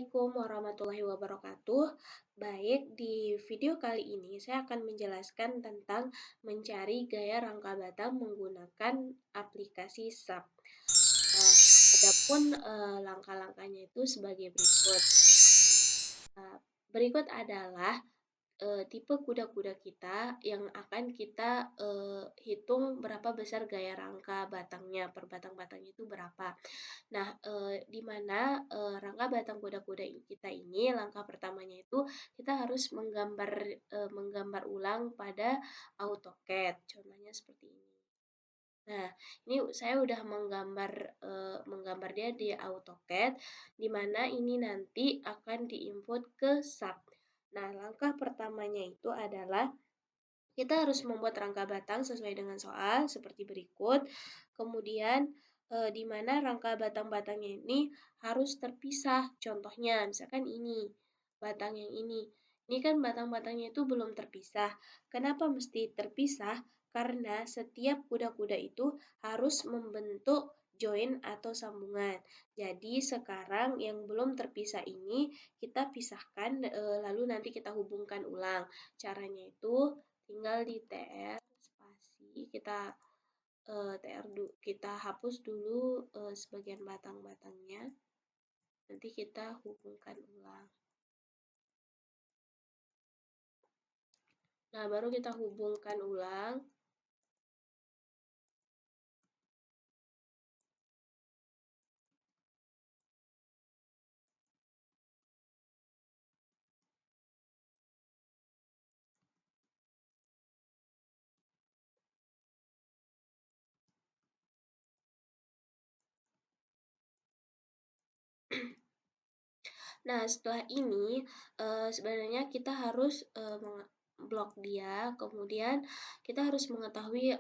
Assalamualaikum warahmatullahi wabarakatuh. Baik, di video kali ini saya akan menjelaskan tentang mencari gaya rangka batang menggunakan aplikasi SAP. Nah, adapun langkah-langkahnya itu sebagai berikut. Berikut adalah tipe kuda-kuda kita yang akan kita hitung berapa besar gaya rangka batangnya, per batang-batangnya itu berapa. Nah, di mana rangka batang kuda-kuda kita ini, langkah pertamanya itu kita harus menggambar ulang pada AutoCAD. Contohnya seperti ini. Nah, ini saya udah menggambar dia di AutoCAD, di mana ini nanti akan diinput ke SAP. Nah, langkah pertamanya itu adalah kita harus membuat rangka batang sesuai dengan soal seperti berikut. Kemudian di mana rangka batang-batangnya ini harus terpisah. Contohnya misalkan ini, batang yang ini. Ini kan batang-batangnya itu belum terpisah. Kenapa mesti terpisah? Karena setiap kuda-kuda itu harus membentuk join atau sambungan. Jadi sekarang yang belum terpisah ini kita pisahkan lalu nanti kita hubungkan ulang. Caranya itu tinggal di TR spasi kita hapus dulu sebagian batang-batangnya, nanti kita hubungkan ulang. Nah, baru kita hubungkan ulang. Nah, setelah ini sebenarnya kita harus blok dia, kemudian kita harus mengetahui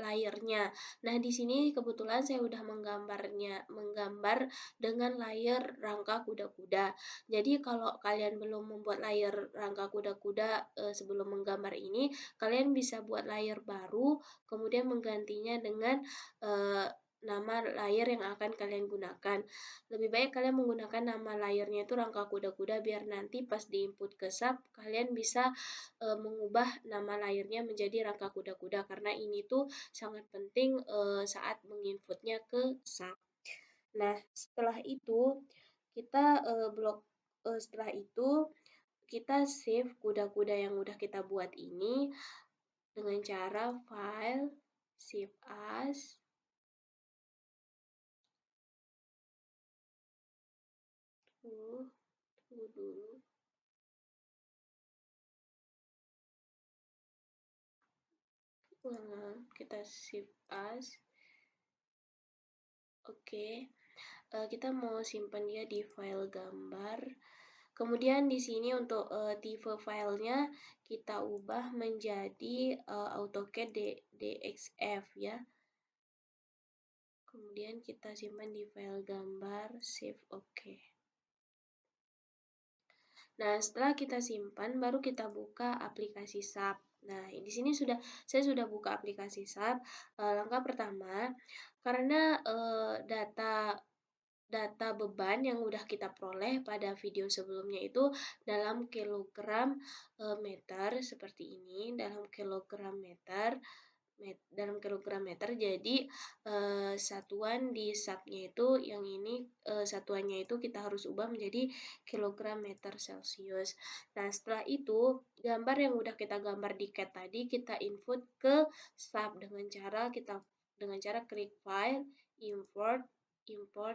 layernya. Nah, di sini kebetulan saya udah menggambar dengan layer rangka kuda-kuda. Jadi kalau kalian belum membuat layer rangka kuda-kuda sebelum menggambar ini, kalian bisa buat layer baru, kemudian menggantinya dengan nama layer yang akan kalian gunakan. Lebih baik kalian menggunakan nama layernya itu rangka kuda-kuda biar nanti pas diinput ke SAP kalian bisa mengubah nama layernya menjadi rangka kuda-kuda karena ini tuh sangat penting saat menginputnya ke SAP. Nah, setelah itu kita setelah itu kita save kuda-kuda yang udah kita buat ini dengan cara file save as. Tunggu dulu. Kita save as. Oke, kita mau simpan dia di file gambar. Kemudian di sini untuk tipe filenya kita ubah menjadi AutoCAD DXF ya. Kemudian kita simpan di file gambar, save oke. Nah, setelah kita simpan baru kita buka aplikasi SAP. Nah, di sini saya sudah buka aplikasi SAP. Langkah pertama, karena data beban yang udah kita peroleh pada video sebelumnya itu dalam kilogram meter seperti ini, dalam kilogram meter. Jadi satuan di SAP-nya itu yang ini satuannya itu kita harus ubah menjadi kilogram meter Celcius. Nah, setelah itu gambar yang udah kita gambar di CAD tadi kita input ke SAP dengan cara klik file, import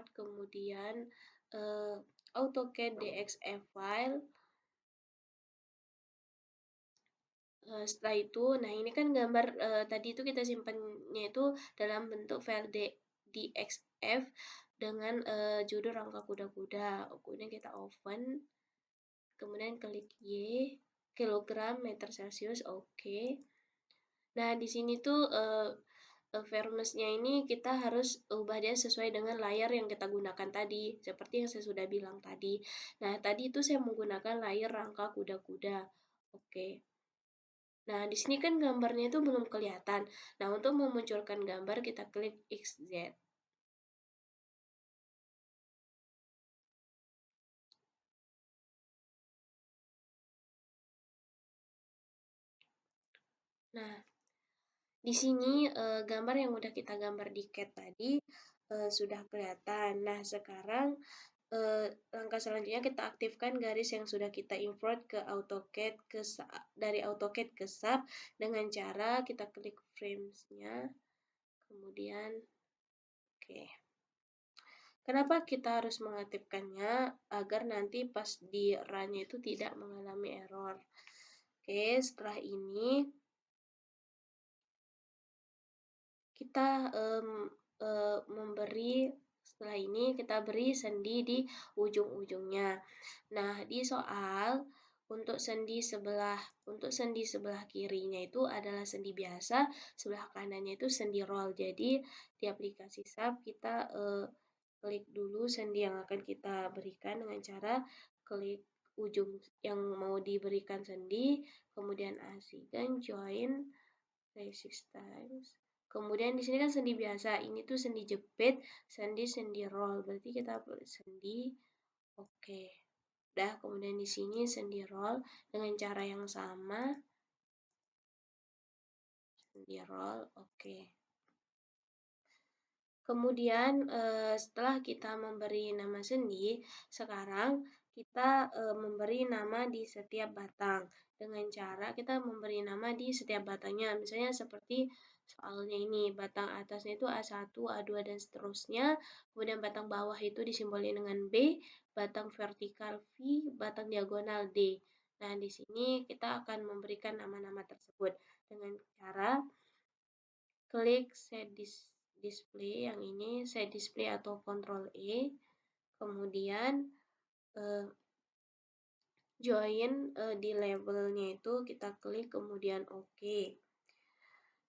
kemudian AutoCAD DXF file. Setelah itu, nah ini kan gambar tadi itu kita simpannya itu dalam bentuk file DXF dengan judul rangka kuda-kuda. Kemudian kita open, kemudian klik Y, kilogram meter Celcius, oke. Nah, di sini tuh fairness-nya ini kita harus ubah dia sesuai dengan layar yang kita gunakan tadi, seperti yang saya sudah bilang tadi. Nah, tadi itu saya menggunakan layar rangka kuda-kuda. Oke. Nah, di sini kan gambarnya itu belum kelihatan. Nah, untuk memunculkan gambar kita klik XZ. Nah, di sini gambar yang udah kita gambar di CAD tadi sudah kelihatan. Nah, sekarang langkah selanjutnya kita aktifkan garis yang sudah kita import ke AutoCAD dari AutoCAD ke SAP dengan cara kita klik frames-nya, kemudian oke. Kenapa kita harus mengaktifkannya? Agar nanti pas di run-nya itu tidak mengalami error. Oke, setelah ini kita setelah ini kita beri sendi di ujung-ujungnya. Nah, di soal untuk sendi sebelah kirinya itu adalah sendi biasa, sebelah kanannya itu sendi roll. Jadi di aplikasi SAP kita klik dulu sendi yang akan kita berikan dengan cara klik ujung yang mau diberikan sendi, kemudian asingkan join resistance. Kemudian di sini kan sendi biasa, ini tuh sendi jepit, sendi roll. Berarti kita sendi, oke. Udah, kemudian di sini sendi roll dengan cara yang sama. Sendi roll, oke. Kemudian setelah kita memberi nama sendi, sekarang kita memberi nama di setiap batang. Dengan cara kita memberi nama di setiap batangnya. Misalnya seperti soalnya ini, batang atasnya itu A1, A2, dan seterusnya. Kemudian batang bawah itu disimbolin dengan B, batang vertikal V, batang diagonal D. Nah, di sini kita akan memberikan nama-nama tersebut dengan cara klik set display yang ini, set display atau Ctrl E, kemudian join di labelnya itu kita klik kemudian OK.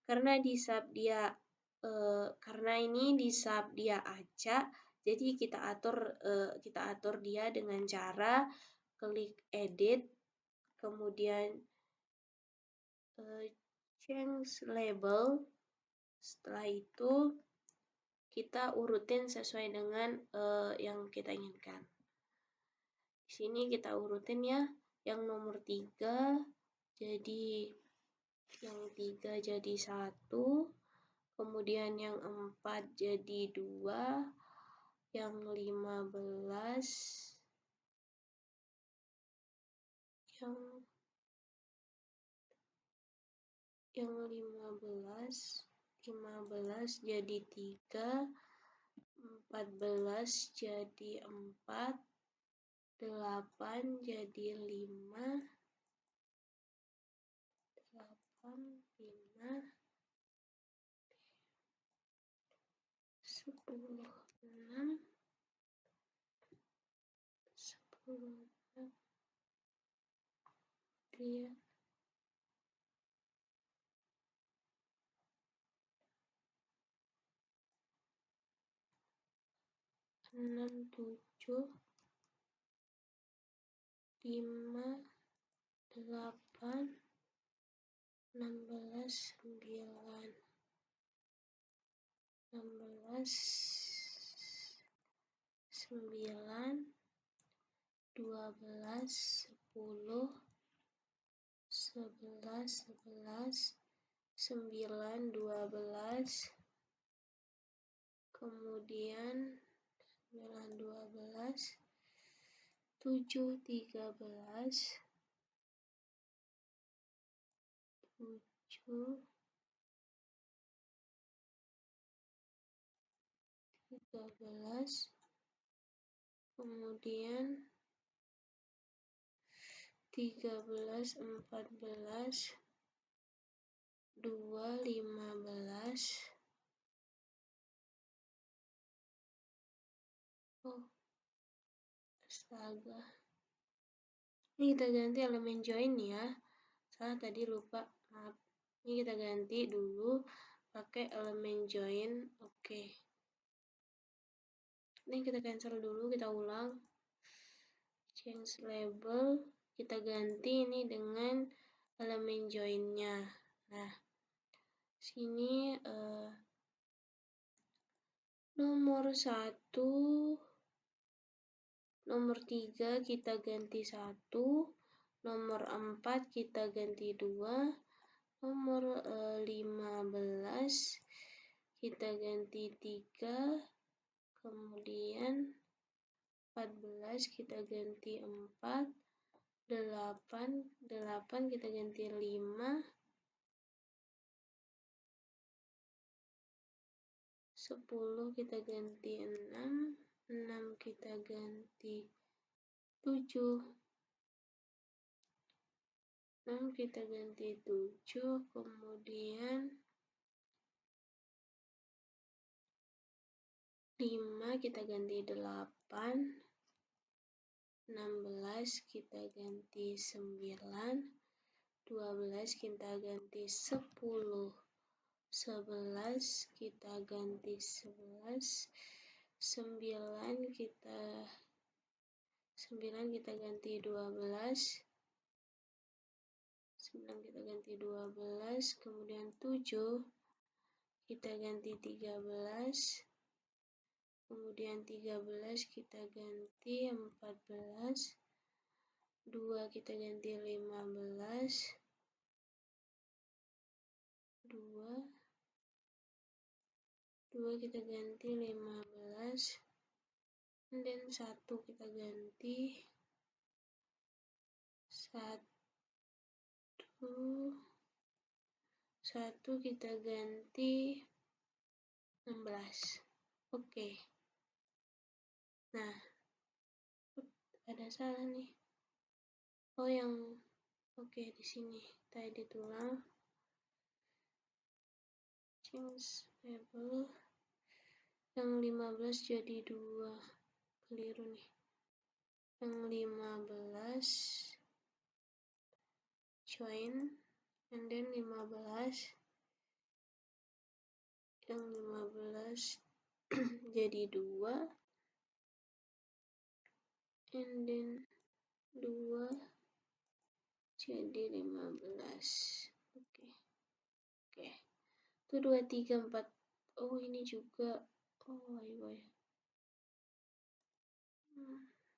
Karena di sub dia karena ini di sub dia acak, jadi kita atur dia dengan cara klik edit, kemudian change label. Setelah itu kita urutin sesuai dengan yang kita inginkan. Di sini kita urutin ya, yang nomor 3 jadi yang 3 jadi 1, kemudian yang 4 jadi 2, yang 15 yang 15 jadi 3, 14 jadi 4, 8 jadi 5, 8, 5, 10, 6, 10, 3, 6, 7, 5, 8, 16, 9, 16, 9, 12, 10, 11, 11, 9, 12, kemudian 9, 12, 7, 13, 7, 13, kemudian 13, 14, 2, 15. Oh, astaga. Ini kita ganti elemen join ya. Salah tadi lupa, maaf. Ini kita ganti dulu pakai elemen join. Oke. Ini kita cancel dulu, kita ulang. Change label, kita ganti ini dengan elemen joinnya. Nah, sini nomor 1, nomor 3 kita ganti 1, nomor 4 kita ganti 2, nomor kita ganti 3, kemudian 14 kita ganti 4, 8 kita ganti 5, 10 kita ganti 6, 6 kita ganti 7, 6 kita ganti 7, kemudian 5 kita ganti 8, 16 kita ganti 9, 12 kita ganti 10, 11 kita ganti 11, 9 kita ganti 12, 9 kita ganti 12, kemudian 7 kita ganti 13, kemudian 13 kita ganti 14, 2 kita ganti 15, 2 kita ganti 15, dan 1 kita ganti 1 kita ganti 16. Oke. Nah, ada salah nih. Oh, yang oke di sini tadi tulang change label yang 15 jadi 2. Keliru nih. Yang 15 join and then 15 yang 15 jadi 2 and then 2 jadi 15. Oke. Itu 2, 3, 4. Oh, ini juga. Oh, ayo.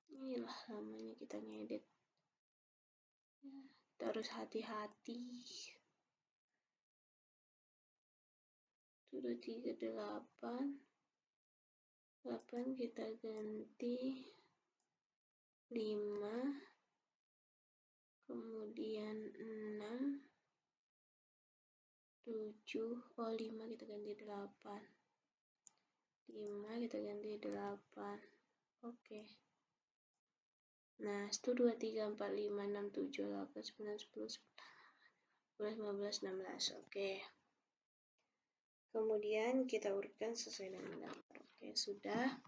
Inilah namanya kita ngedit. Kita harus hati-hati. Itu 2, 3, 8. 8 kita ganti 5, kemudian 6, 7, oh 5 kita ganti 8, 5 kita ganti 8. Oke. Nah, itu 2, 3, 4, 5, 6, 7, 8, 9, 10, 11, 15, 16. Oke. Kemudian kita urutkan sesuai dengan gambar. Oke, sudah.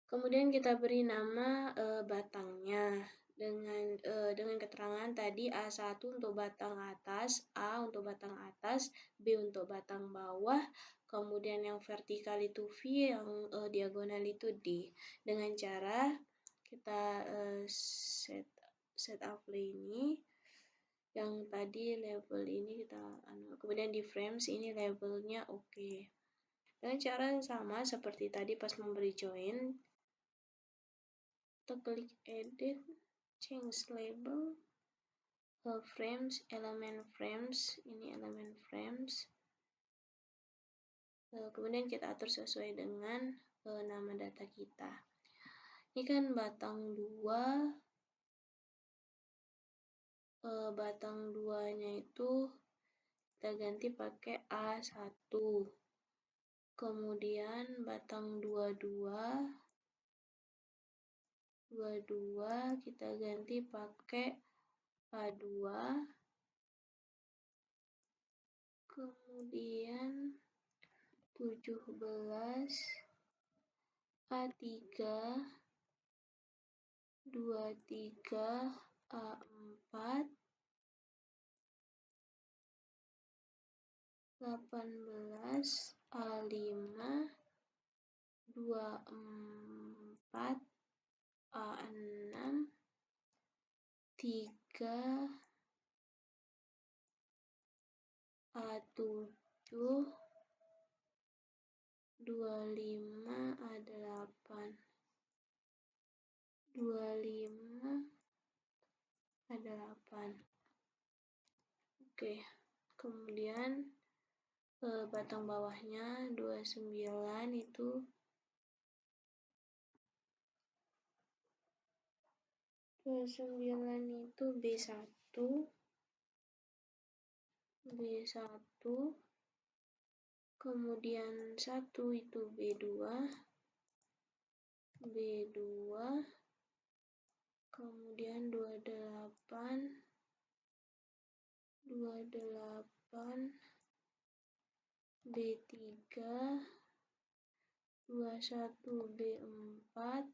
Kemudian kita beri nama batangnya dengan keterangan tadi A1 untuk batang atas, A untuk batang atas, B untuk batang bawah, kemudian yang vertikal itu V, yang diagonal itu D. Dengan cara kita set up ini, yang tadi label ini kita kemudian di frames ini labelnya oke. Dengan cara yang sama seperti tadi pas memberi join, kita klik edit, change label, frames, element frames, ini element frames. Kemudian kita atur sesuai dengan nama data kita. Ini kan batang 2, batang 2-nya itu kita ganti pakai A1. Kemudian batang 22 kita ganti pakai A2. Kemudian 17 A3, 23 A4, 18 A5, 24 A6, 3 A7, 25 A8, 25 A8. Oke, kemudian batang bawahnya 29 itu B1, kemudian 1 itu B2, kemudian 28, B3, 21 B4,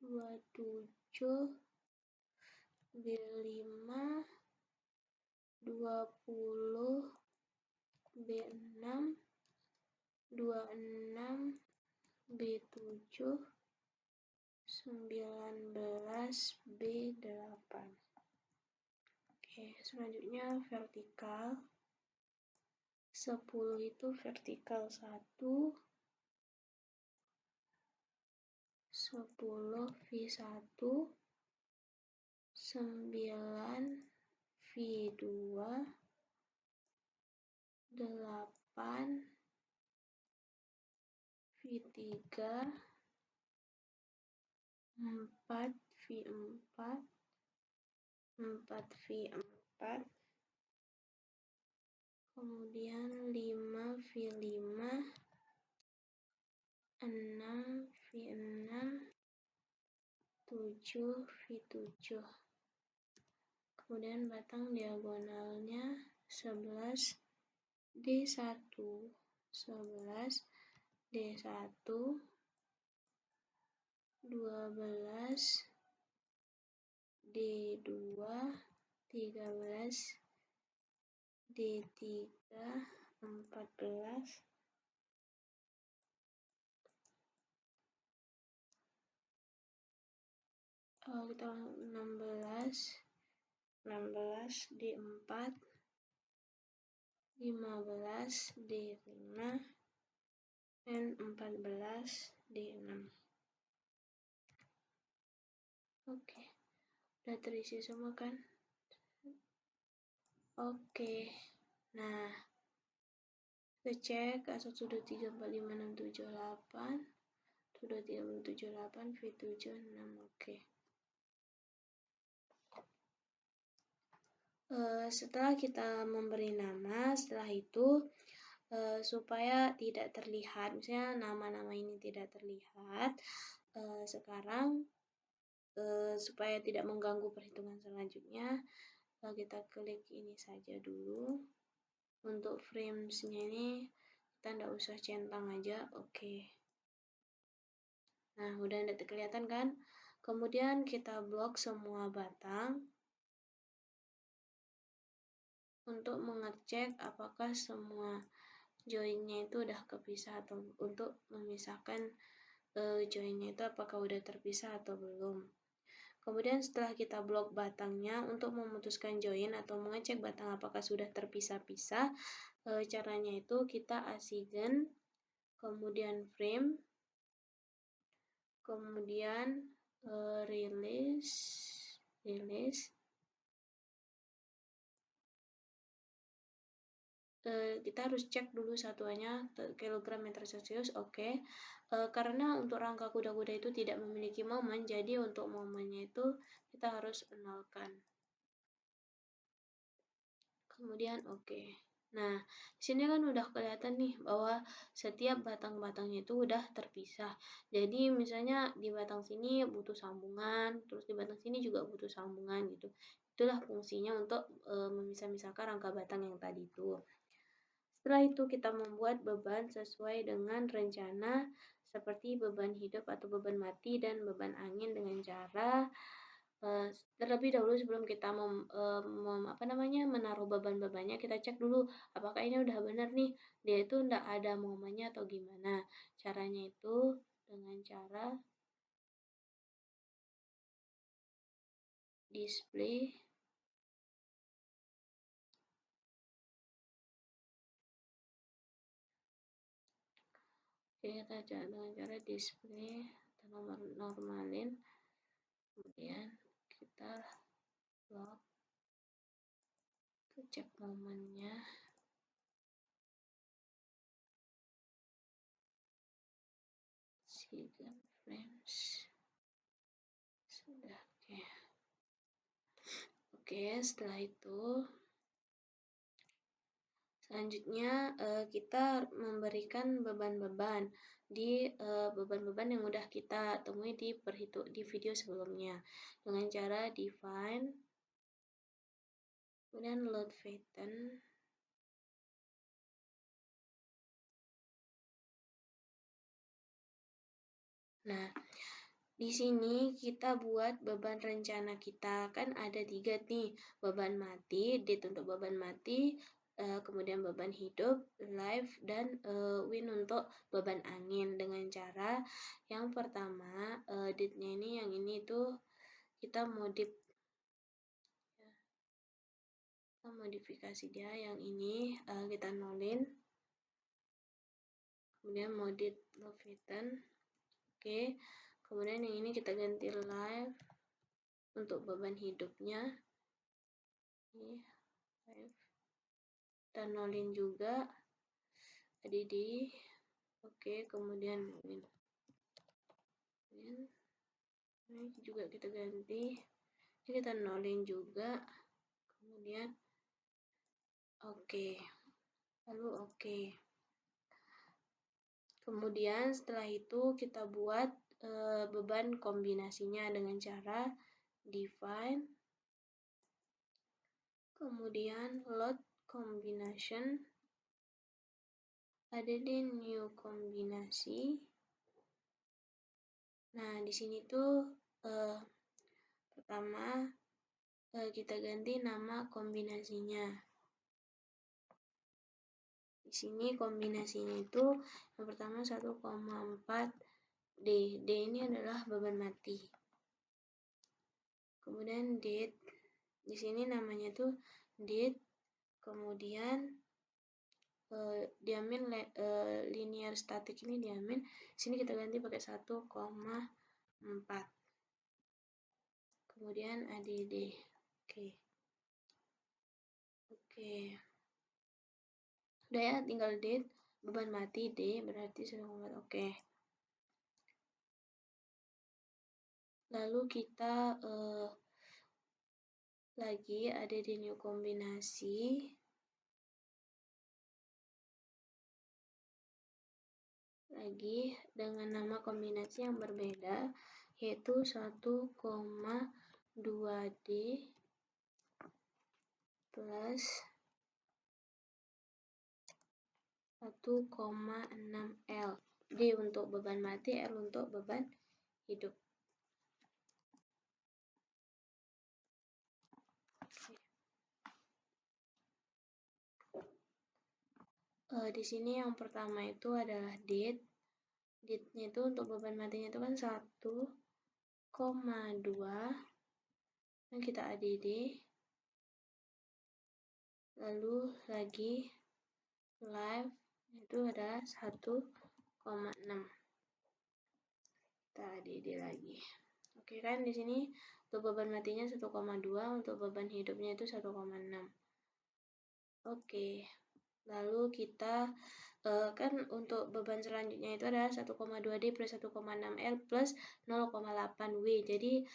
27 B5, 20 B6, 26 B7, 19 B8. Oke, selanjutnya vertikal. 10 itu vertikal 1, 10 V1, 9 V2, 8 V3, 4 V4, 4 V4, kemudian 5 V5, 6 V6, 7 V7. Kemudian batang diagonalnya 11 D1, 11 D1, 12 D2, 13 D3, 14 kita 16 D4, 15 D5, dan 14 D6. Oke, udah terisi semua kan? Oke, nah kita cek A1 sudah 3, 4, 5, 6, 7, 8, sudah 3, 7, 8, V7, 6, oke. Setelah kita memberi nama, setelah itu supaya tidak terlihat, misalnya nama-nama ini tidak terlihat, sekarang supaya tidak mengganggu perhitungan selanjutnya, kita klik ini saja dulu. Untuk framesnya ini kita tidak usah centang aja, oke. Nah, udah tidak kelihatan kan? Kemudian kita blok semua batang untuk mengecek apakah semua joinnya itu udah kepisah atau untuk memisahkan joinnya itu apakah udah terpisah atau belum. Kemudian setelah kita blok batangnya untuk memutuskan join atau mengecek batang apakah sudah terpisah-pisah, caranya itu kita assign, kemudian frame, kemudian release, kita harus cek dulu satuannya kilogram meter celcius, oke. Karena untuk rangka kuda-kuda itu tidak memiliki momen, jadi untuk momennya itu kita harus nolkan. Kemudian oke. Nah, di sini kan udah kelihatan nih bahwa setiap batang-batangnya itu udah terpisah. Jadi misalnya di batang sini butuh sambungan, terus di batang sini juga butuh sambungan gitu. Itulah fungsinya untuk memisah-misahkan rangka batang yang tadi itu. Setelah itu kita membuat beban sesuai dengan rencana seperti beban hidup atau beban mati dan beban angin dengan cara terlebih dahulu sebelum kita menaruh beban-bebannya, kita cek dulu apakah ini udah benar nih, dia itu ndak ada momennya atau gimana. Caranya itu dengan cara display kita dengan cara display atau normalin, kemudian kita lock, cek momennya. Sidang frames. Sudah, oke. Oke, setelah itu selanjutnya kita memberikan beban-beban di beban-beban yang udah kita temui di video sebelumnya dengan cara define, kemudian load pattern. Nah, di sini kita buat beban rencana kita, kan ada 3 nih, beban mati, date untuk beban mati, kemudian beban hidup, live, dan win untuk beban angin. Dengan cara yang pertama, date-nya ini, yang ini tuh kita modifikasi dia, yang ini kita nolin, kemudian modif load pattern. Oke, kemudian yang ini kita ganti live untuk beban hidupnya. Ini live. Kita nolin juga ADD. Oke, kemudian win. Ini juga kita ganti. Ini kita nolin juga. Kemudian oke. Lalu oke. Kemudian setelah itu kita buat beban kombinasinya dengan cara define, kemudian load combination, ada di new kombinasi. Nah, di sini tuh pertama kita ganti nama kombinasinya. Di sini kombinasinya itu yang pertama 1,4 D. D ini adalah beban mati. Kemudian date. Di sini namanya tuh date. Kemudian diamin linear static ini diamin. Sini kita ganti pakai 1,4. Kemudian ADD. Oke. Udah ya, tinggal date, beban mati D berarti 1,4. Oke. Lalu kita lagi ada di new kombinasi. Lagi dengan nama kombinasi yang berbeda, yaitu 1,2D plus 1,6L. D untuk beban mati, L untuk beban hidup. Di sini yang pertama itu adalah date. Date-nya itu untuk beban matinya itu kan 1,2. Dan kita ADD. Lalu lagi live itu adalah 1,6. Kita ADD lagi. Oke kan, di sini untuk beban matinya 1,2, untuk beban hidupnya itu 1,6. Oke. Lalu kita kan untuk beban selanjutnya itu adalah 1,2D plus 1,6L plus 0,8W. Jadi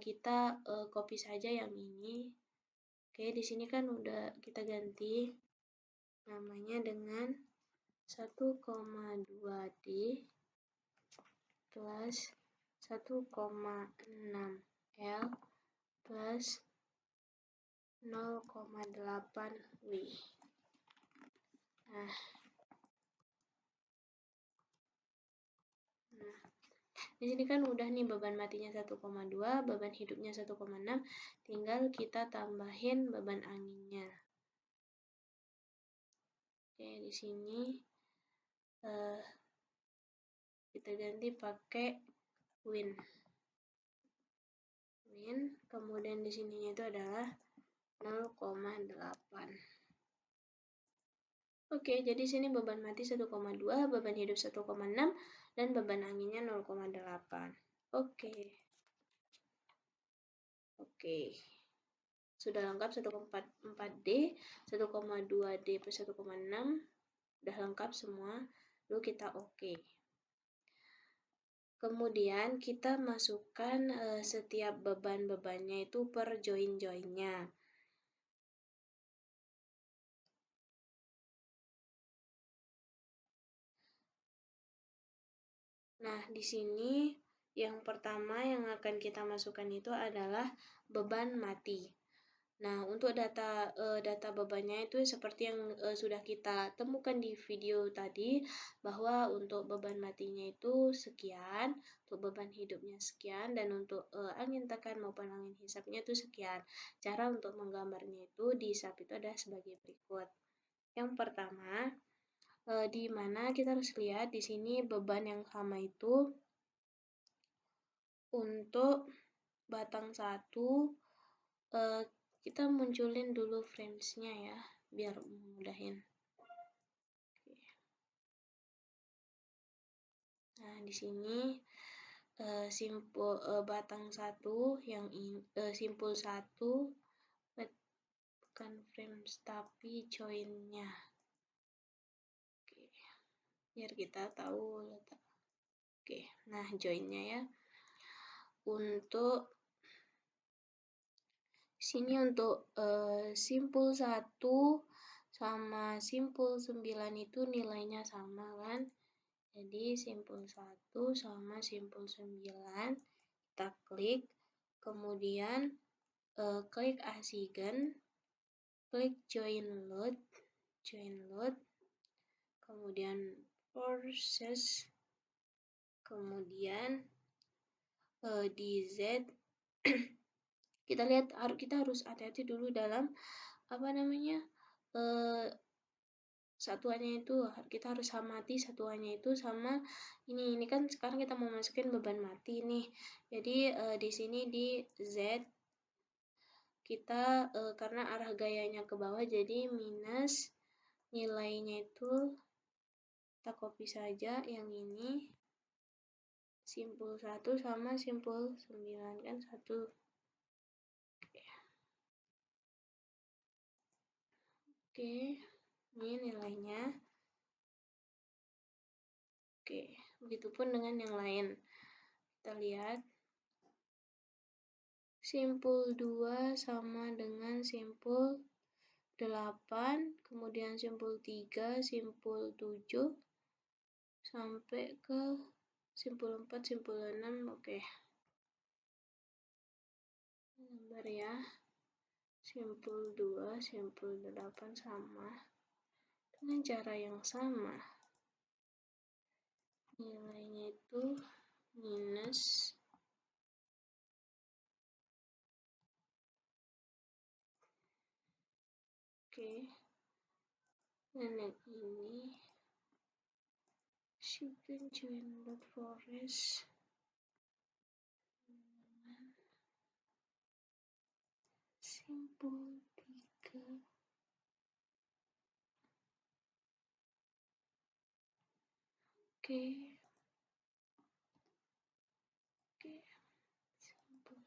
kita copy saja yang ini. Oke, di sini kan udah kita ganti namanya dengan 1,2D plus 1,6L plus 0,8W. Nah, di sini kan udah nih beban matinya 1,2, beban hidupnya 1,6, tinggal kita tambahin beban anginnya. Oke, di sini kita ganti pakai win. Kemudian di sininya itu adalah 0,8. Oke, jadi sini beban mati 1,2, beban hidup 1,6, dan beban anginnya 0,8. Oke. sudah lengkap 1,4D, 1,2D plus 1,6 udah lengkap semua. Lalu kita oke. Kemudian kita masukkan setiap beban-bebannya itu per join-joinnya. Nah, di sini yang pertama yang akan kita masukkan itu adalah beban mati. Nah, untuk data bebannya itu seperti yang sudah kita temukan di video tadi, bahwa untuk beban matinya itu sekian, untuk beban hidupnya sekian, dan untuk angin tekan maupun angin hisapnya itu sekian. Cara untuk menggambarnya itu di SAP itu ada sebagai berikut. Yang pertama, di mana kita harus lihat di sini beban yang sama itu untuk batang 1, kita munculin dulu frames-nya ya, biar mudahin. Nah, di sini simpul batang 1 yang simpul 1 bukan frames tapi join-nya. Oke. Biar kita tahu letak. Oke, nah join-nya ya. Untuk sini untuk simpul 1 sama simpul 9 itu nilainya sama kan? Jadi simpul 1 sama simpul 9 kita klik, kemudian klik assign, klik join load, kemudian process, kemudian di Z kita lihat kita harus hati-hati dulu dalam satuannya itu kita harus amati satuannya itu sama ini kan sekarang kita mau masukin beban mati nih. Jadi di sini di Z kita karena arah gayanya ke bawah jadi minus nilainya itu kita copy saja yang ini simpul 1 sama simpul 9 kan 1. Oke, ini nilainya. Oke, begitupun dengan yang lain. Kita lihat. Simpul 2 sama dengan simpul 8, kemudian simpul 3, simpul 7, sampai ke simpul 4, simpul 6, oke. Gambar ya. Simpul 2, simpul 8 sama. Dengan cara yang sama. Nilainya itu minus oke. Dan yang ini chicken join dot forest simpul 3 oke. Simpul.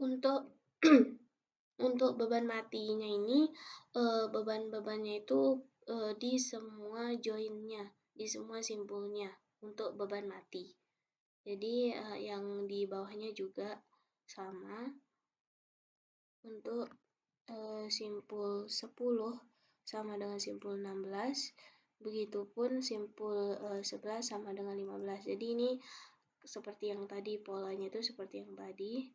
Untuk untuk beban matinya ini beban-bebannya itu di semua joinnya, di semua simpulnya untuk beban mati. Jadi yang di bawahnya juga sama. Untuk simpul 10 sama dengan simpul 16, begitupun simpul 11 sama dengan 15. Jadi ini seperti yang tadi, polanya itu seperti yang tadi.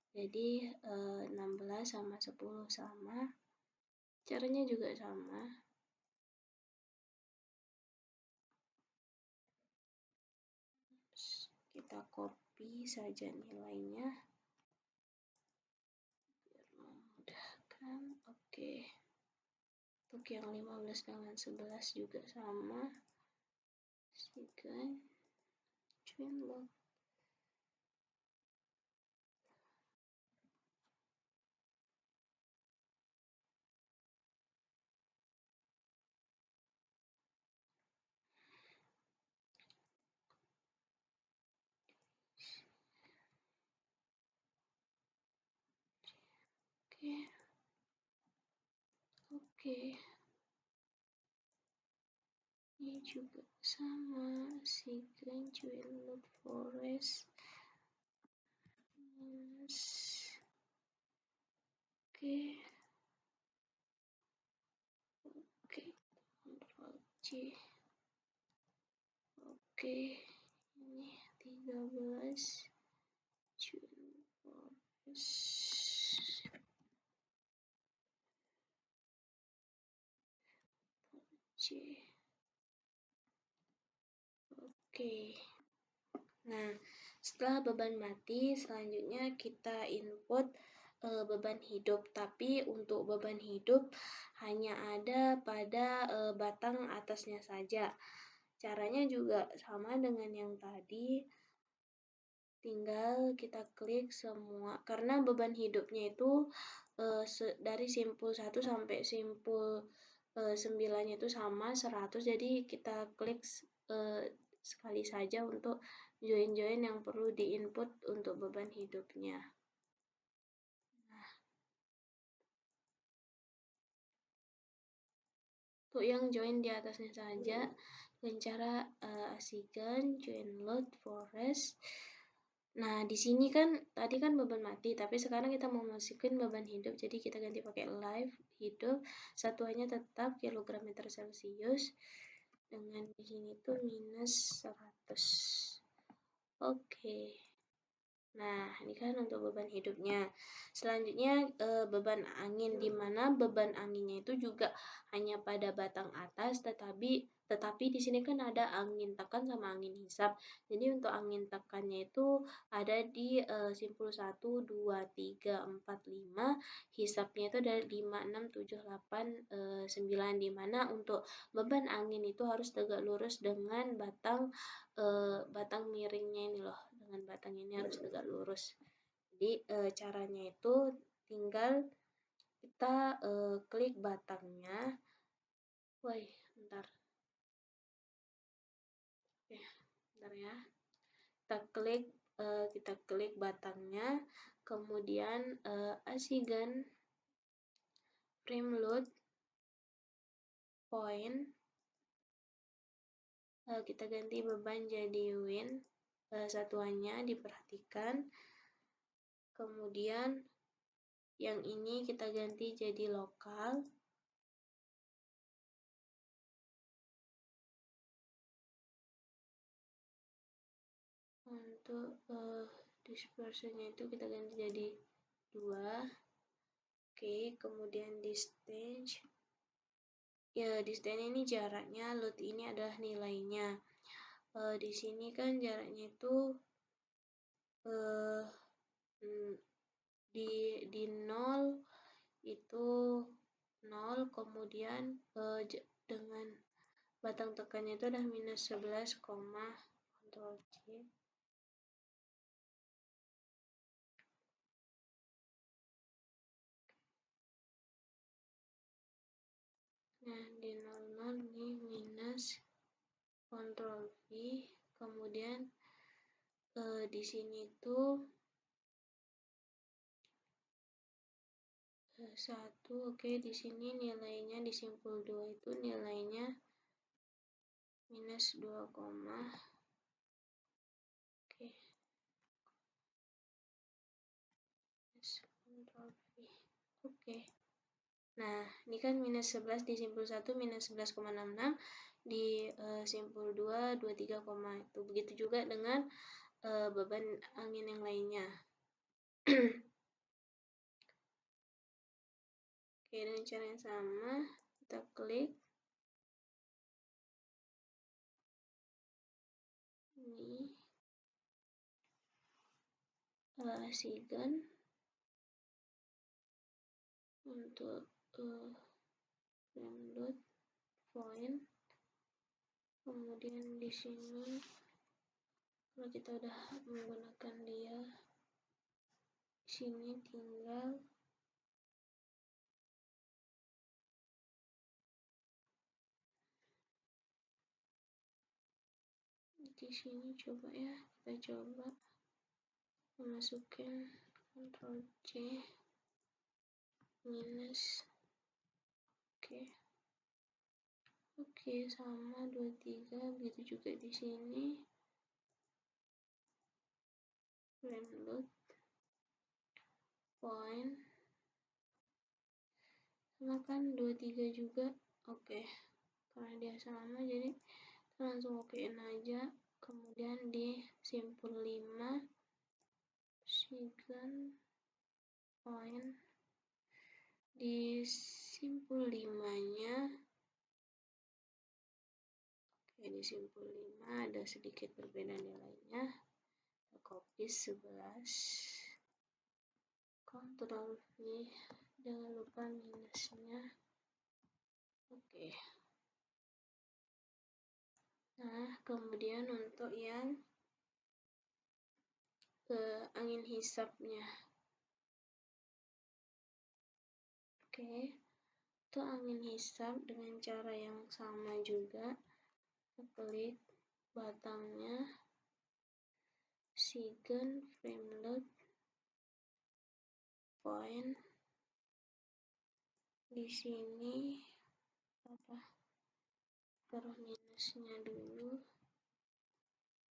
Jadi 16 sama 10 sama, caranya juga sama. kita copy saja nilainya biar memudahkan. Oke. Untuk yang 15 dengan 11 juga sama. Secant join log. Oke. Oke. Ini juga sama. Secant join log forest. Minus. Oke. Oke. Ctrl C. Oke. Ini 13. Join forest. C. Oke. Nah, setelah beban mati, selanjutnya kita input beban hidup. Tapi untuk beban hidup hanya ada pada batang atasnya saja. Caranya juga sama dengan yang tadi. Tinggal kita klik semua. Karena beban hidupnya itu dari simpul 1 sampai simpul 9 itu sama 100. Jadi kita klik sekali saja untuk join-join yang perlu diinput untuk beban hidupnya. Nah, untuk yang join di atasnya saja dengan cara assign join load forest. Nah, di sini kan tadi kan beban mati, tapi sekarang kita mau masukin beban hidup, jadi kita ganti pakai live hidup. Satuannya tetap kilogram meter Celcius dengan di sini tuh minus 100. Oke. Nah, ini kan untuk beban hidupnya. Selanjutnya beban angin, di mana beban anginnya itu juga hanya pada batang atas, tetapi di sini kan ada angin tekan sama angin hisap. Jadi untuk angin tekannya itu ada di simpul 1, 2, 3, 4, 5. Hisapnya itu dari 5, 6, 7, 8, 9. Di mana untuk beban angin itu harus tegak lurus dengan batang miringnya ini loh. Dengan batang ini harus tegak lurus. Jadi caranya itu tinggal kita klik batangnya. Woi, bentar. Oke, bentar ya. Kita klik batangnya, kemudian assign frame load point. Kita ganti beban jadi win. Satuannya diperhatikan. Kemudian yang ini kita ganti jadi lokal. Untuk dispersionnya itu kita ganti jadi 2. Oke, kemudian distance. Ya, distance ini jaraknya, load ini adalah nilainya. Di sini kan jaraknya itu di 0 itu 0, kemudian dengan batang tekannya itu adalah minus 11, Ctrl C. Nah, di 00 ini minus Ctrl V, kemudian di sini tuh 1. Oke, di sini nilainya di simpul 2 itu nilainya minus 2, oke. Ctrl V. Oke. Nah, ini kan minus 11 di simpul 1 minus 11,66, di simpul 2 23, itu. Begitu juga dengan beban angin yang lainnya. Oke, dengan cara yang sama, kita klik ini. relasikan untuk download point. Kemudian di sini kalau kita udah menggunakan dia, di sini tinggal di sini coba ya, kita coba masukin Ctrl C minus. Oke, sama 23, begitu juga di sini. Download point sama kan 23 juga. Oke, karena dia sama jadi kita langsung okein aja. Kemudian di simpul 5 second point, di simpul 5 nya di simpul 5 ada sedikit perbedaan nilainya. Kita copy 11, Ctrl V, jangan lupa minusnya. Oke. Nah, kemudian untuk yang angin hisapnya. Oke, untuk angin hisap dengan cara yang sama juga. Klik batangnya, second frame load point. Di sini taruh minusnya dulu.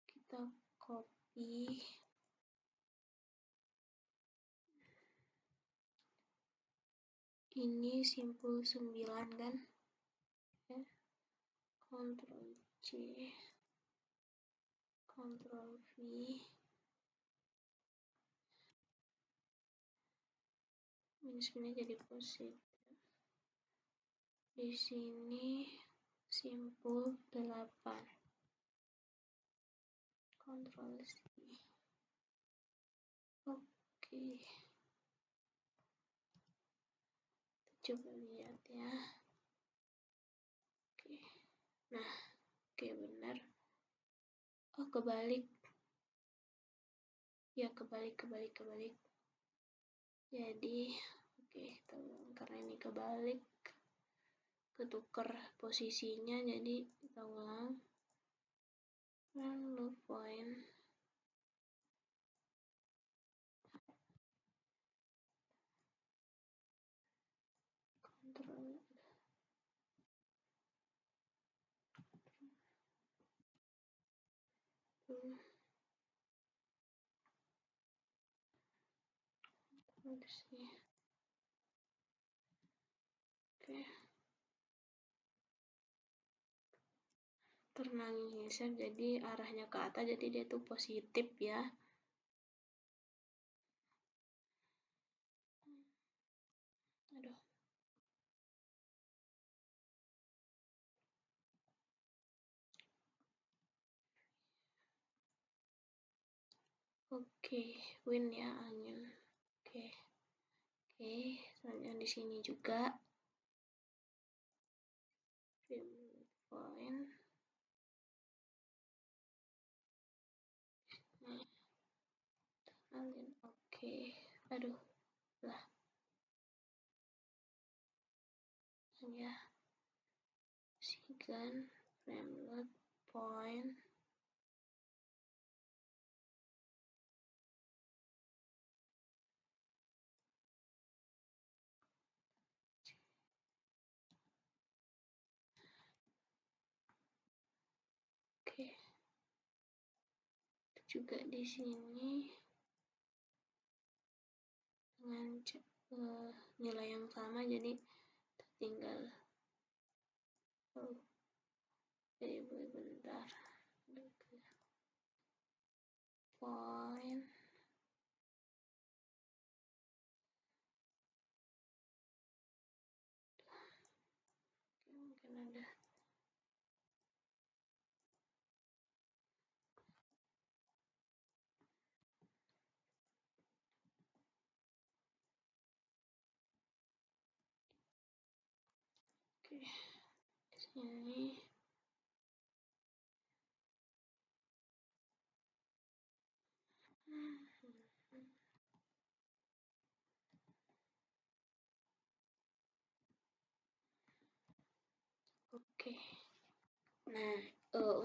Kita copy. Ini simpul 9 kan? Ya. Ctrl C, Ctrl V. Minusnya jadi positif. Di sini simpul 8. Ctrl C. Oke. Coba lihat ya. Oke. Nah, oke benar. Oh, kebalik. Ya, kebalik. Jadi, oke, kita ulang karena ini kebalik. Ketukar posisinya, jadi kita ulang. Download point. Ctrl sih. Oke. Ternangis geser jadi arahnya ke atas, jadi dia tuh positif ya. Aduh. Oke, win ya angin. Oke, selanjutnya di sini juga frame point. Nah, angin. Oke, aduh, lah. Ya, second frame load point. Oke, juga di sini dengan nilai yang sama, jadi tinggal bentar point. Mungkin ada Ini oke. Nah,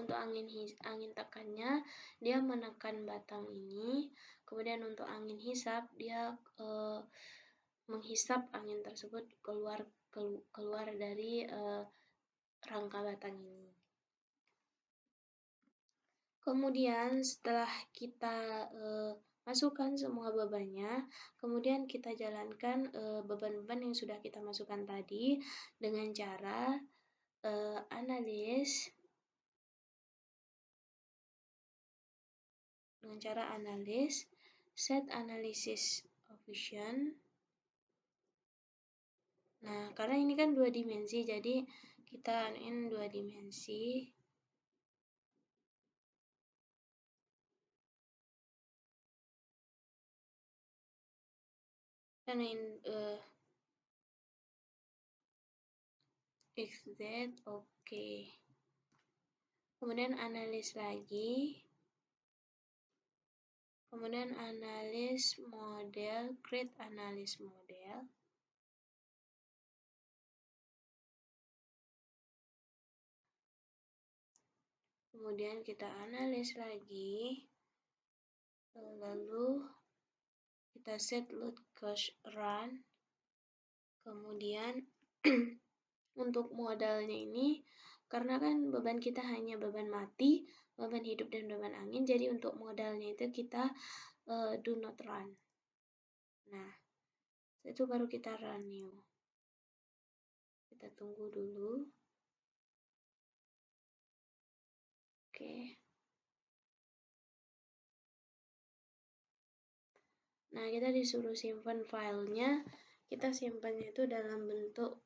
untuk angin tekannya dia menekan batang ini, kemudian untuk angin hisap dia menghisap angin tersebut keluar dari rangka batang ini. Kemudian setelah kita masukkan semua bebannya, kemudian kita jalankan beban-beban yang sudah kita masukkan tadi dengan cara analis set analysis option. Nah, karena ini kan 2 dimensi, jadi kita anuin 2 dimensi. Anuin XZ, oke. Kemudian analis lagi. Kemudian analis model, create analis model. Kemudian kita analis lagi. Lalu kita set load cost run. Kemudian untuk modalnya ini, karena kan beban kita hanya beban mati, beban hidup dan beban angin, jadi untuk modalnya itu kita do not run. Nah, itu baru kita run new. Kita tunggu dulu. Oke. Nah, kita disuruh simpan filenya. Kita simpannya itu dalam bentuk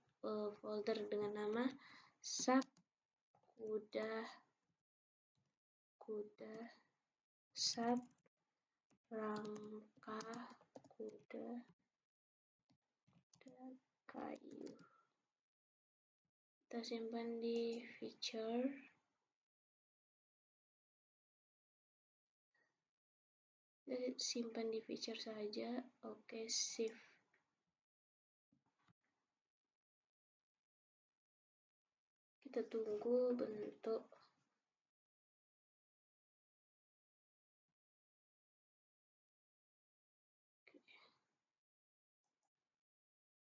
folder dengan nama kuda sub rangka kuda kayu. Kita simpan di feature. Kita simpan di feature saja. Oke, save. Kita tunggu bentuk.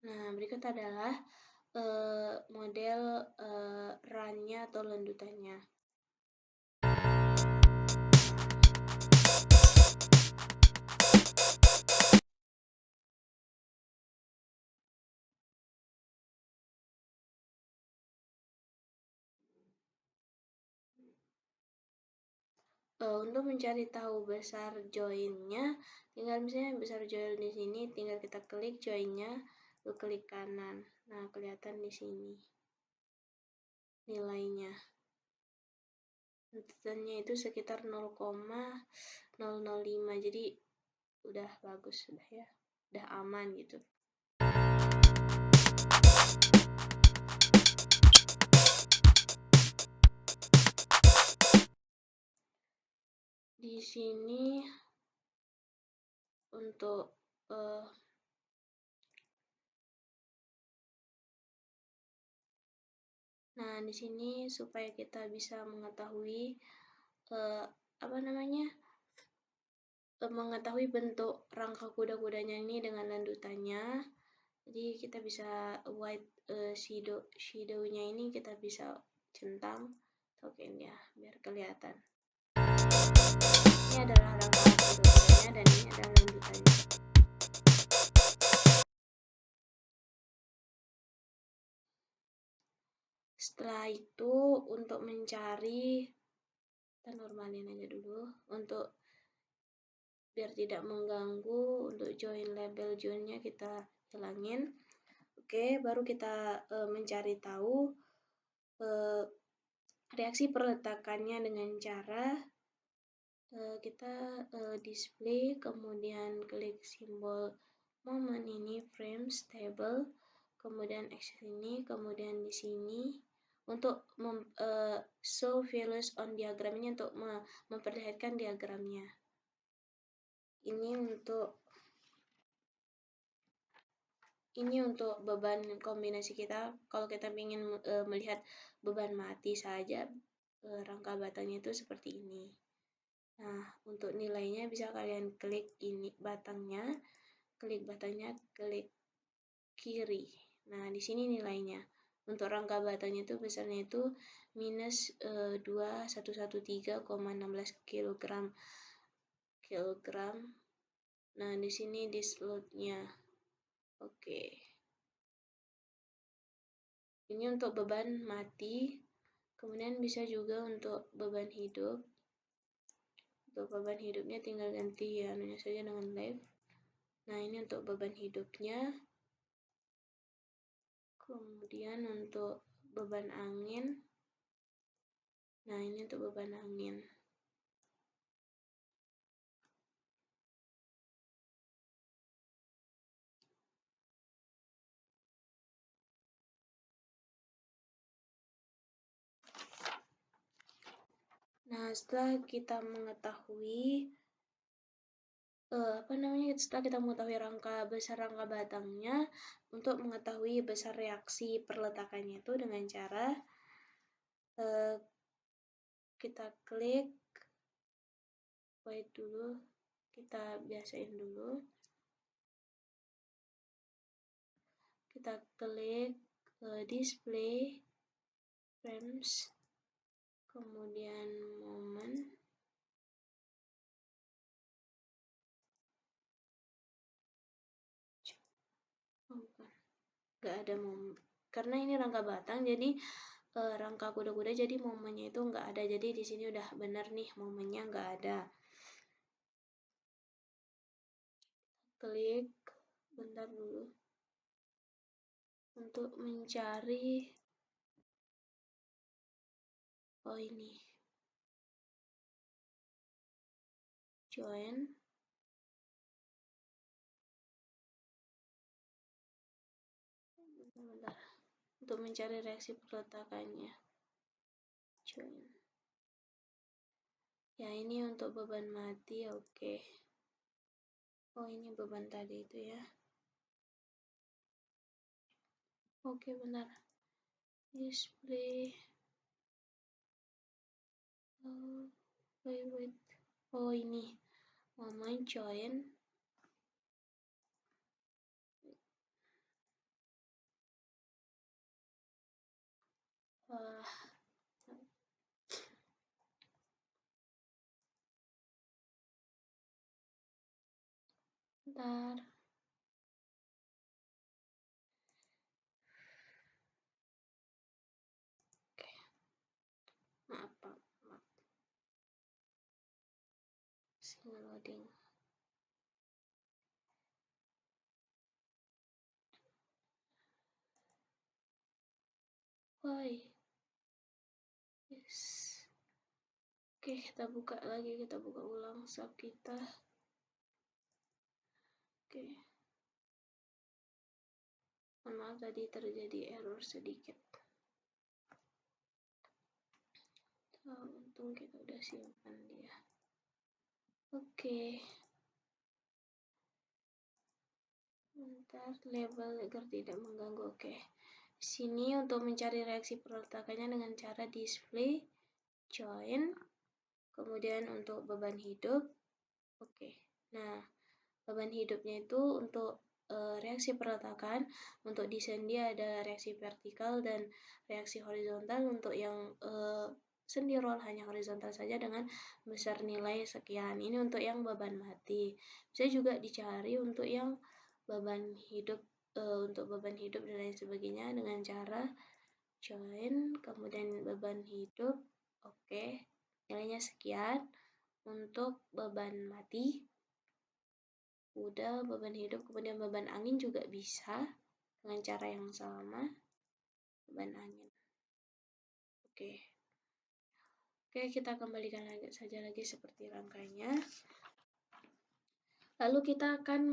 Nah, berikut adalah model run-nya atau lanjutannya. Untuk mencari tahu besar join-nya, tinggal misalnya besar join di sini, tinggal kita klik join-nya, lalu klik kanan. Nah, kelihatan di sini nilainya. Tentunya itu sekitar 0,005, jadi udah bagus sudah ya, udah aman gitu. Di sini untuk nah, di sini supaya kita bisa mengetahui mengetahui bentuk rangka kuda-kudanya ini dengan landutannya. Jadi kita bisa white shadow-nya ini kita bisa centang tokennya biar kelihatan. Ini adalah rangka kuda-kudanya dan ini adalah landutannya. Setelah itu untuk mencari, kita normalin aja dulu untuk biar tidak mengganggu. Untuk join label joinnya kita hilangin. Oke, baru kita mencari tahu reaksi perletakannya dengan cara kita display, kemudian klik simbol momen ini frame stable, kemudian axis ini, kemudian di sini untuk show values on diagram ini, untuk memperlihatkan diagramnya. Ini untuk beban kombinasi kita. Kalau kita ingin melihat beban mati saja, rangka batangnya itu seperti ini. Nah, untuk nilainya bisa kalian klik ini batangnya, klik kiri. Nah, di sini nilainya. Untuk rangka batangnya itu besarnya itu minus 2113,16 kg. Nah, di sini di slotnya. Oke. Ini untuk beban mati. Kemudian bisa juga untuk beban hidup. Untuk beban hidupnya tinggal ganti anunya saja dengan live. Nah, ini untuk beban hidupnya. Kemudian untuk beban angin. Nah, ini untuk beban angin. Nah, setelah kita mengetahui setelah kita mengetahui besar rangka batangnya, untuk mengetahui besar reaksi perletakannya itu dengan cara kita klik, wait dulu, kita biasain dulu, kita klik display frames, kemudian moment. Nggak ada momen, karena ini rangka batang, jadi rangka kuda-kuda, jadi momennya itu nggak ada. Jadi di sini udah bener nih, momennya nggak ada. Klik, bentar dulu, untuk mencari ini join. Bentar. Untuk mencari reaksi perletakannya, join. Ya, ini untuk beban mati. Oke. Oh, ini beban tadi itu ya. Oke, benar. Display. Oh, wait. Oh, ini moment join. Bentar. Oke. Maaf. Sini loading. Why? Yes. Oke, kita buka lagi, kita buka ulang sub kita. Oke. Mohon maaf, tadi terjadi error sedikit. Untung kita udah simpan dia. Oke. Bentar, label agar tidak mengganggu. Oke. Sini untuk mencari reaksi perletakannya dengan cara display, join, kemudian untuk beban hidup. Oke. Nah, beban hidupnya itu untuk reaksi perletakan. Untuk desain dia ada reaksi vertikal dan reaksi horizontal. Untuk yang sendi roll hanya horizontal saja dengan besar nilai sekian. Ini untuk yang beban mati. Bisa juga dicari untuk yang beban hidup, untuk beban hidup dan lain sebagainya dengan cara join, kemudian beban hidup. Oke, nilainya sekian. Untuk beban mati udah, beban hidup, kemudian beban angin juga bisa dengan cara yang sama, beban angin. Oke, kita kembalikan saja lagi seperti rangkanya. Lalu kita akan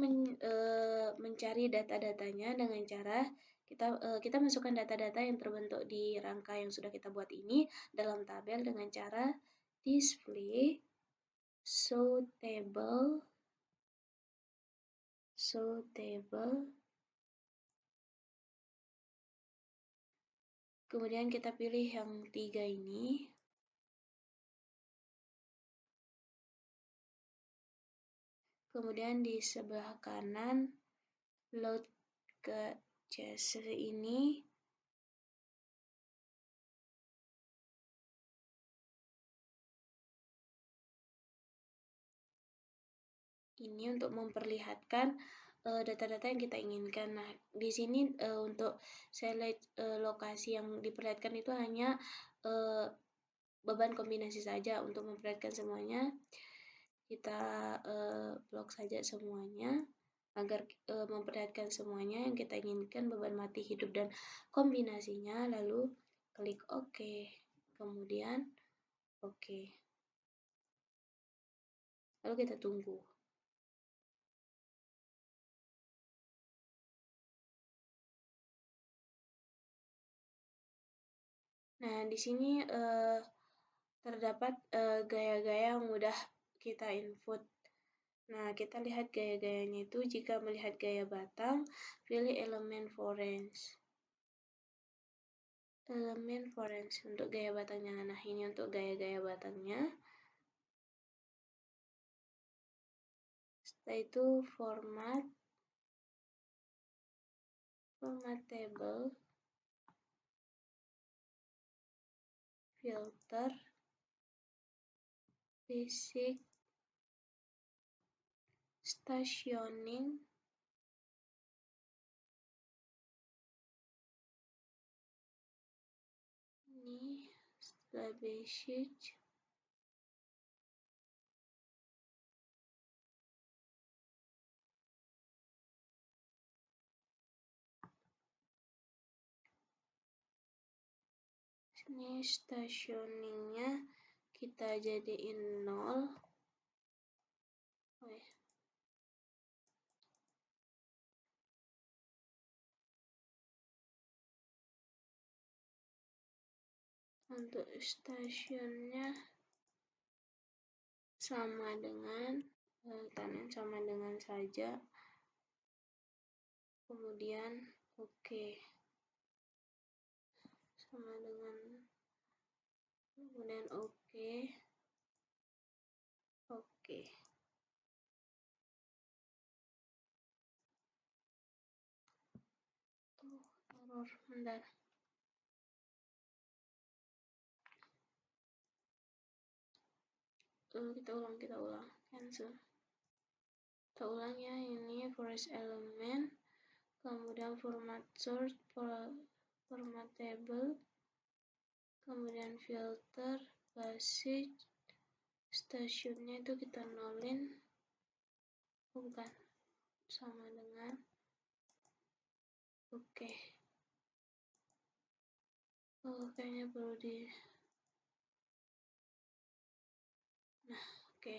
mencari data-datanya dengan cara Kita masukkan data-data yang terbentuk di rangka yang sudah kita buat ini dalam tabel dengan cara display show table, kemudian kita pilih yang 3 ini, kemudian di sebelah kanan load ke CSV ini, untuk memperlihatkan data-data yang kita inginkan. Nah, di sini untuk select lokasi yang diperlihatkan itu hanya beban kombinasi saja. Untuk memperlihatkan semuanya, kita blok saja semuanya agar memperlihatkan semuanya yang kita inginkan, beban mati, hidup, dan kombinasinya. Lalu klik OK, kemudian OK, lalu kita tunggu. Nah, di sini terdapat gaya-gaya yang mudah kita input. Nah, kita lihat gaya-gayanya itu. Jika melihat gaya batang, pilih elemen forange. Elemen forange untuk gaya batangnya. Nah, ini untuk gaya-gaya batangnya. Setelah itu format table, filter, basic, stationing, ini setelah basic, ini stationingnya kita jadiin 0. Untuk stationnya sama dengan kanan, sama dengan saja. Kemudian oke, sama dengan, kemudian oke. Error, bentar. Kita ulang, cancel. Kita ulang ya, ini forest element, kemudian format sort, format table, kemudian filter, basic, stationnya itu kita nolin, bukan, sama dengan oke. Kayaknya perlu di, nah oke.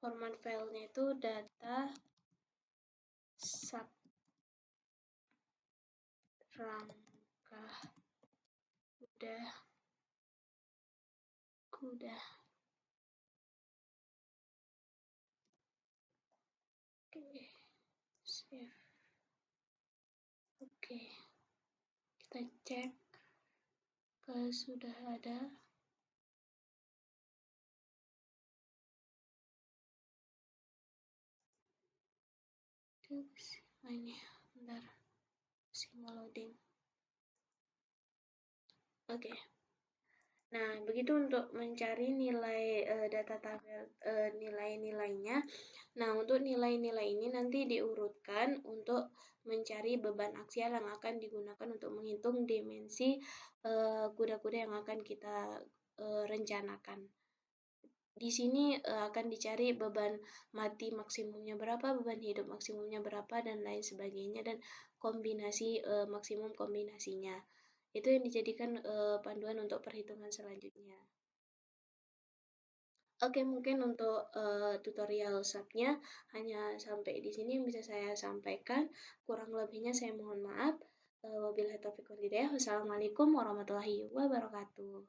Format filenya itu data sub rangka, udah oke, save. Oke, kita cek kalau sudah ada. Ini bentar, masih loading. Oke. Nah, begitu untuk mencari nilai data tabel, nilai-nilainya. Nah, untuk nilai-nilai ini nanti diurutkan untuk mencari beban aksial yang akan digunakan untuk menghitung dimensi kuda-kuda yang akan kita rencanakan. Di sini akan dicari beban mati maksimumnya berapa, beban hidup maksimumnya berapa, dan lain sebagainya, dan kombinasi maksimum kombinasinya. Itu yang dijadikan panduan untuk perhitungan selanjutnya. Oke, mungkin untuk tutorial subnya hanya sampai di sini yang bisa saya sampaikan. Kurang lebihnya saya mohon maaf. Wabillahi taufiq wal hidayah. Wassalamualaikum warahmatullahi wabarakatuh.